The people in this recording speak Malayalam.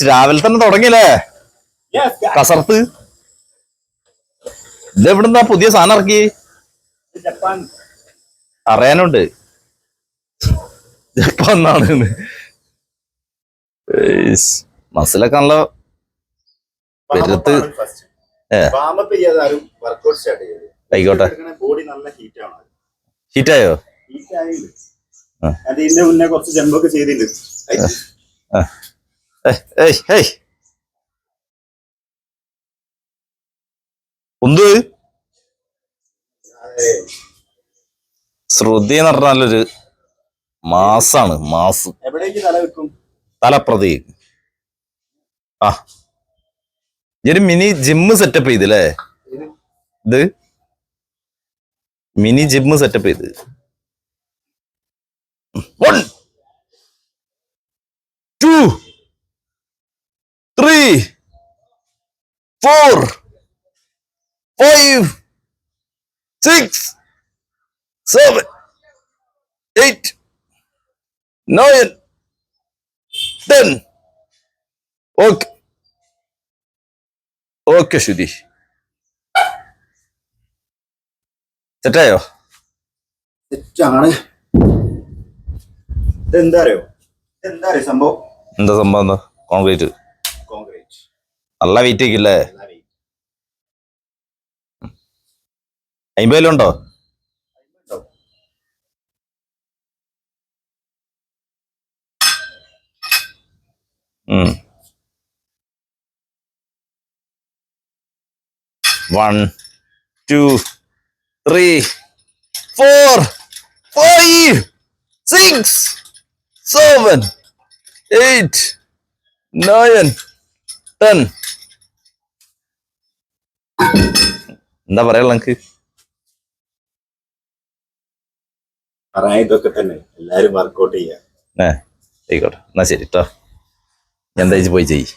രാവിലെ തന്നെ തുടങ്ങിയല്ലേ കസർത്ത്. ഇതെവിടുന്നാ പുതിയ സാധനം ഇറക്കി? അറിയാനുണ്ട് ജപ്പാന്നാണ്. മസിലൊക്കെ നല്ല പെരുത്ത്. ആയിക്കോട്ടെ. ഹീറ്റായോ? അതിന്റെ മുന്നേ കുറച്ച് ജമ്പൊക്കെ ചെയ്തിട്ടുണ്ട്. എന്ത് ശ്രുതി എന്ന് പറഞ്ഞാലൊരു മാസാണ്. മാസ് എവിടേക്ക് തല വെക്കും? തലപ്രതി. ആ ഇതൊരു മിനി ജിമ്മ് സെറ്റപ്പ് ചെയ്തല്ലേ? ഇത് മിനി ജിമ്മ് സെറ്റപ്പ് ചെയ്ത്. 1 2 3 4 5 6 7 8 9 10. ഓക്കെ ഓക്കെ ശ്രുതി, സെറ്റായോ? തെറ്റാണ്. ഇതെന്താ അറിയോ? സംഭവം എന്താ സംഭവം? എന്താ? കോൺക്രീറ്റ്. നല്ല വെയിറ്റ് ആക്കില്ലേ? 50 ഉണ്ടോ? One, 2, 3, 4, 5, 6, 7, 8, 9, 10. എന്താ പറയാ എനിക്ക്? ഇതൊക്കെ തന്നെ എല്ലാരും വർക്ക്ഔട്ട് ചെയ്യാം. ആയിക്കോട്ടെ, എന്നാ ശരി കേട്ടോ. എന്താ പോയി ചെയ്യ്.